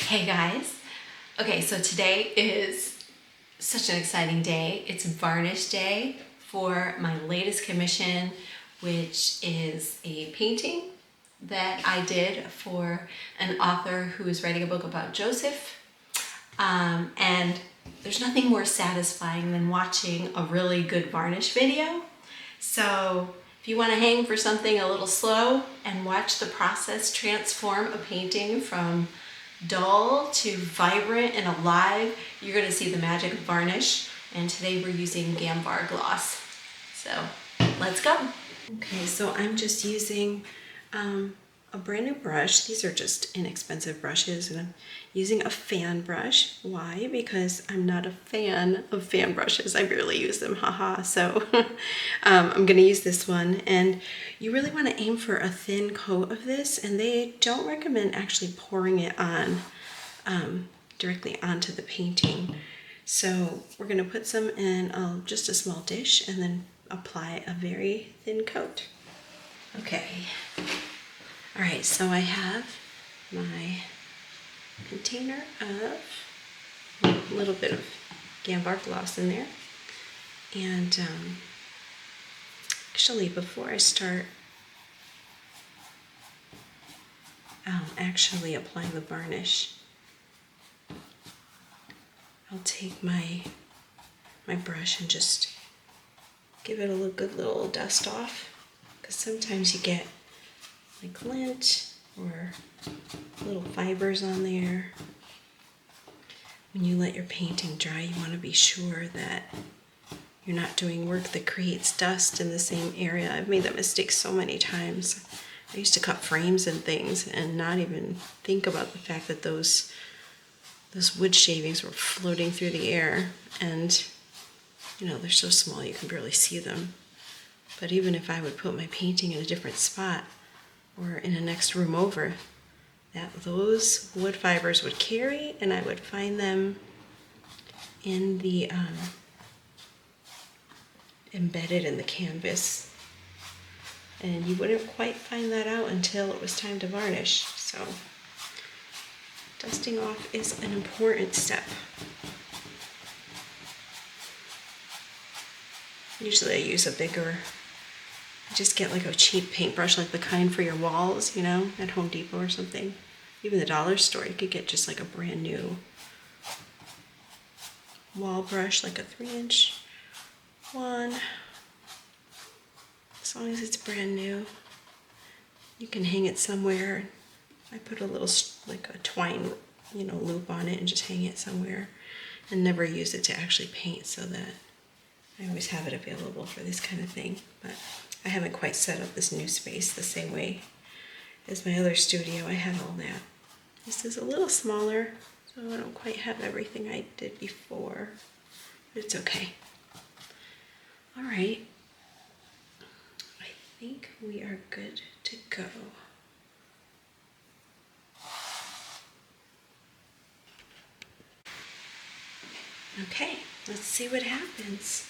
Hey guys. Okay, so today is such an exciting day. It's Varnish Day for my latest commission, which is a painting that I did for an author who is writing a book about Joseph. And there's nothing more satisfying than watching a really good varnish video. So if you want to hang for something a little slow and watch the process transform a painting from dull to vibrant and alive, you're going to see the magic of varnish. And today we're using Gamvar Gloss. So let's go. Okay, so I'm just using a brand new brush. These are just inexpensive brushes, and I'm using a fan brush. Why? Because I'm not a fan of fan brushes. I barely use them, haha. So I'm gonna use this one, and you really want to aim for a thin coat of this, and they don't recommend actually pouring it on directly onto the painting. So we're gonna put some in just a small dish and then apply a very thin coat. Okay. All right, so I have my container of a little bit of Gamvar Gloss in there. And actually, before I start actually applying the varnish, I'll take my brush and just give it a good little dust off, because sometimes you get like lint or little fibers on there. When you let your painting dry, you want to be sure that you're not doing work that creates dust in the same area. I've made that mistake so many times. I used to cut frames and things and not even think about the fact that those wood shavings were floating through the air, and you know, they're so small you can barely see them. But even if I would put my painting in a different spot or in the next room over, those wood fibers would carry, and I would find them in the embedded in the canvas, and you wouldn't quite find that out until it was time to varnish. So dusting off is an important step. Usually I use a bigger, just get like a cheap paintbrush, like the kind for your walls, you know, at Home Depot or something. Even the dollar store, you could get just like a brand new wall brush, like a 3-inch one. As long as it's brand new. You can hang it somewhere. I put a little like a twine, loop on it and just hang it somewhere, and never use it to actually paint, so that I always have it available for this kind of thing. But I haven't quite set up this new space the same way as my other studio. I have all that. This is a little smaller, so I don't quite have everything I did before, but it's okay. All right, I think we are good to go. Okay, let's see what happens.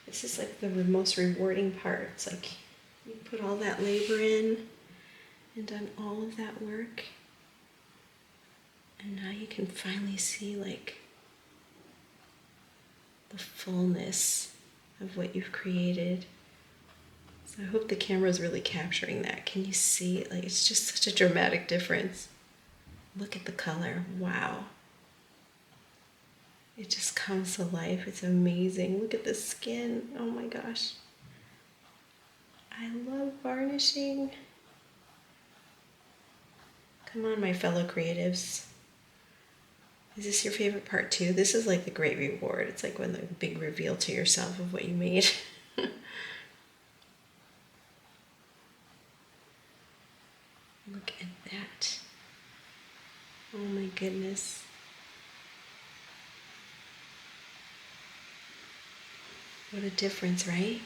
This is like the most rewarding part. It's like you put all that labor in and done all of that work, and now you can finally see like the fullness of what you've created. So I hope the camera is really capturing that. Can you see it? Like, it's just such a dramatic difference. Look at the color. Wow. It just comes to life. It's amazing. Look at the skin. Oh my gosh. I love varnishing. Come on, my fellow creatives. Is this your favorite part too? This is like the great reward. It's like when the big reveal to yourself of what you made. Look at that. Oh my goodness. What a difference, right?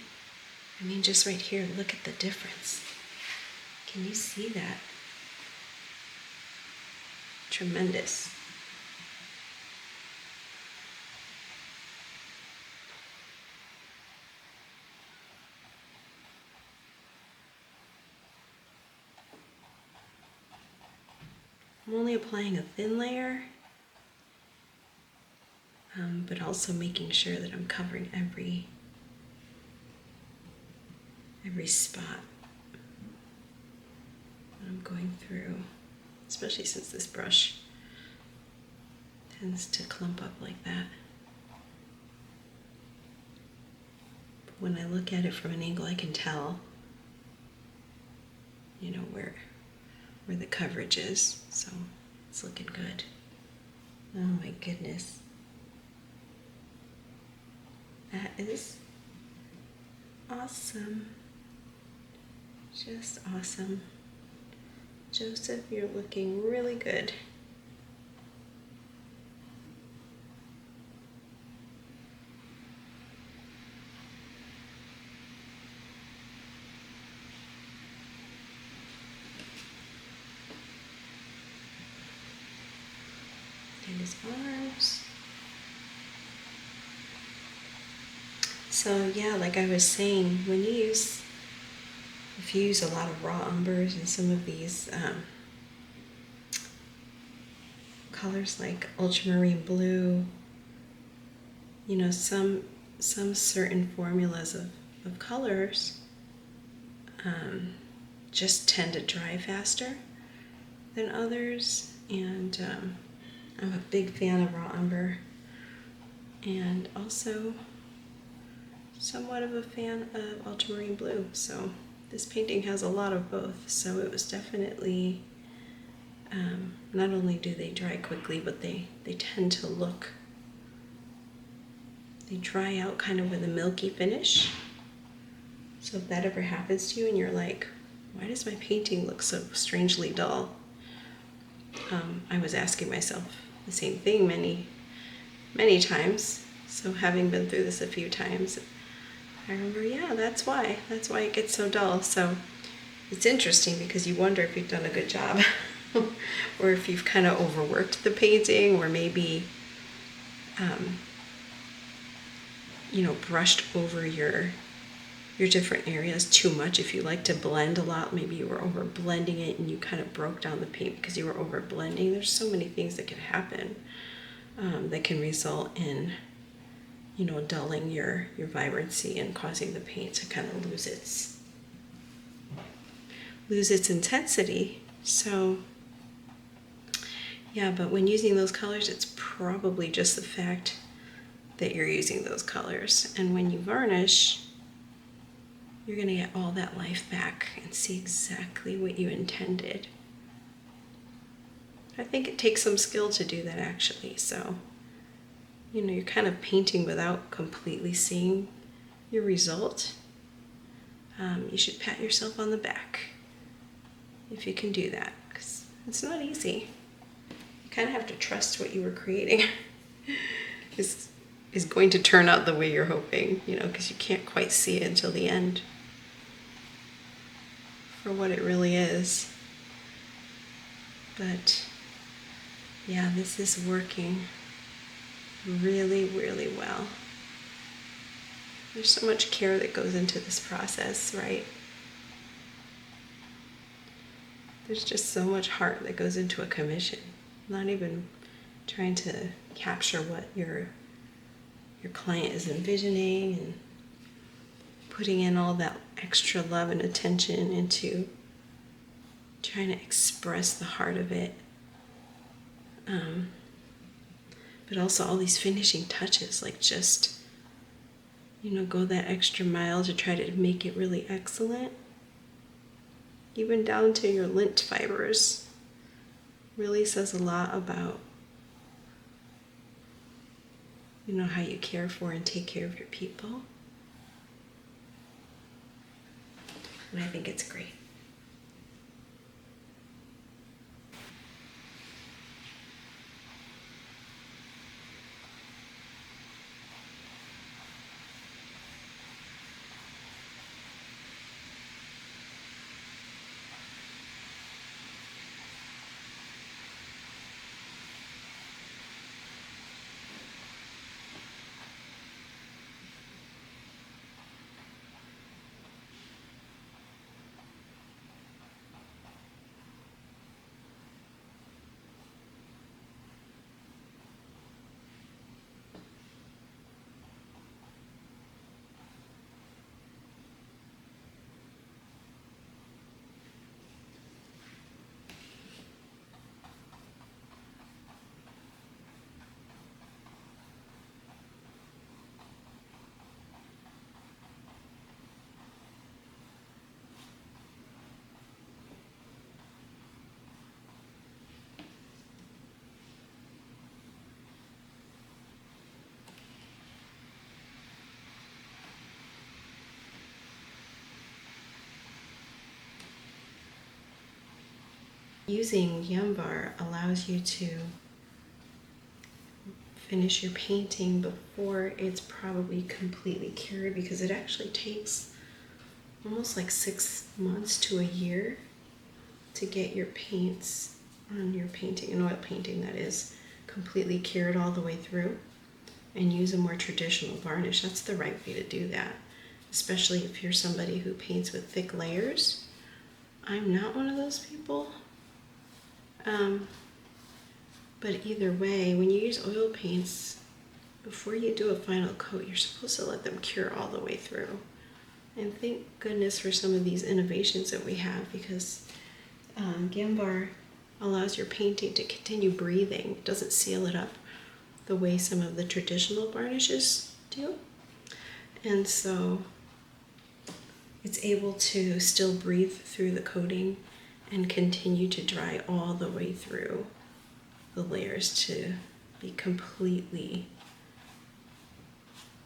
I mean, just right here, look at the difference. Can you see that? Tremendous. I'm only applying a thin layer, but also making sure that I'm covering every spot that I'm going through, especially since this brush tends to clump up like that. But when I look at it from an angle, I can tell, you know, where the coverage is, so it's looking good. Oh my goodness. That is awesome. Just awesome. Joseph, you're looking really good. And his arms. So yeah, like I was saying, when you use, if you use a lot of raw umbers and some of these colors like ultramarine blue, you know, some certain formulas of colors just tend to dry faster than others, and I'm a big fan of raw umber, and also somewhat of a fan of ultramarine blue. So this painting has a lot of both, so it was definitely, not only do they dry quickly, but they tend to look, they dry out kind of with a milky finish. So if that ever happens to you and you're like, why does my painting look so strangely dull? I was asking myself the same thing many times. So having been through this a few times, I remember, yeah, that's why it gets so dull. So it's interesting because you wonder if you've done a good job or if you've kind of overworked the painting, or maybe, you know, brushed over your different areas too much. If you like to blend a lot, maybe you were over blending it and you kind of broke down the paint because you were over blending. There's so many things that can happen that can result in, you know, dulling your vibrancy and causing the paint to kind of lose its intensity. So yeah, but when using those colors, it's probably just the fact that you're using those colors. And when you varnish, you're going to get all that life back and see exactly what you intended. I think it takes some skill to do that, actually. So, you know, you're kind of painting without completely seeing your result. You should pat yourself on the back if you can do that, because it's not easy. You kind of have to trust what you were creating is going to turn out the way you're hoping, you know, because you can't quite see it until the end for what it really is. But yeah, this is working really, really well. There's so much care that goes into this process, right? There's just so much heart that goes into a commission. Not even trying to capture what your client is envisioning and putting in all that extra love and attention into trying to express the heart of it. But also all these finishing touches, like just, you know, go that extra mile to try to make it really excellent. Even down to your lint fibers really says a lot about, you know, how you care for and take care of your people. And I think it's great. Using Gamvar allows you to finish your painting before it's probably completely cured, because it actually takes almost like 6 months to a year to get your paints on your painting, an oil painting that is, completely cured all the way through, and use a more traditional varnish. That's the right way to do that, especially if you're somebody who paints with thick layers. I'm not one of those people. But either way, when you use oil paints, before you do a final coat, you're supposed to let them cure all the way through. And thank goodness for some of these innovations that we have, because Gamvar allows your painting to continue breathing. It doesn't seal it up the way some of the traditional varnishes do. And so it's able to still breathe through the coating and continue to dry all the way through the layers to be completely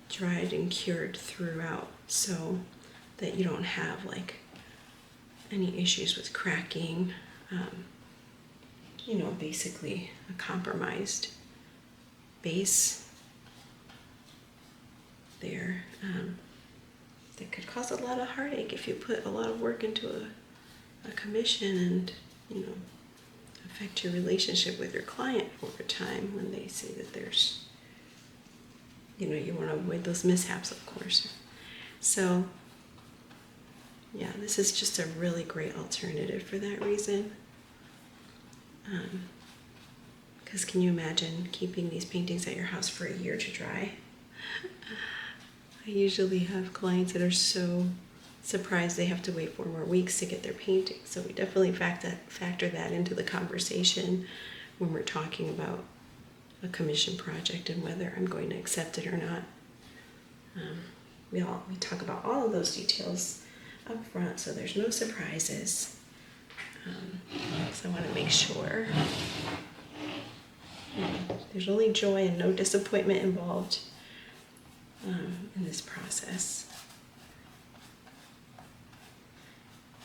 dried and cured throughout, so that you don't have like any issues with cracking, basically a compromised base there that could cause a lot of heartache if you put a lot of work into a commission and affect your relationship with your client over time when they say that there's, you want to avoid those mishaps, of course. So yeah, this is just a really great alternative for that reason. Because can you imagine keeping these paintings at your house for a year to dry? I usually have clients that are so surprised they have to wait 4 more weeks to get their painting. So we definitely factor that into the conversation when we're talking about a commission project and whether I'm going to accept it or not. We talk about all of those details up front, so there's no surprises. So I want to make sure there's only joy and no disappointment involved in this process.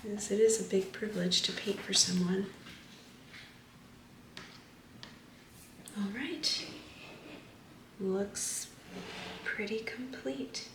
Yes, it is a big privilege to paint for someone. All right, looks pretty complete.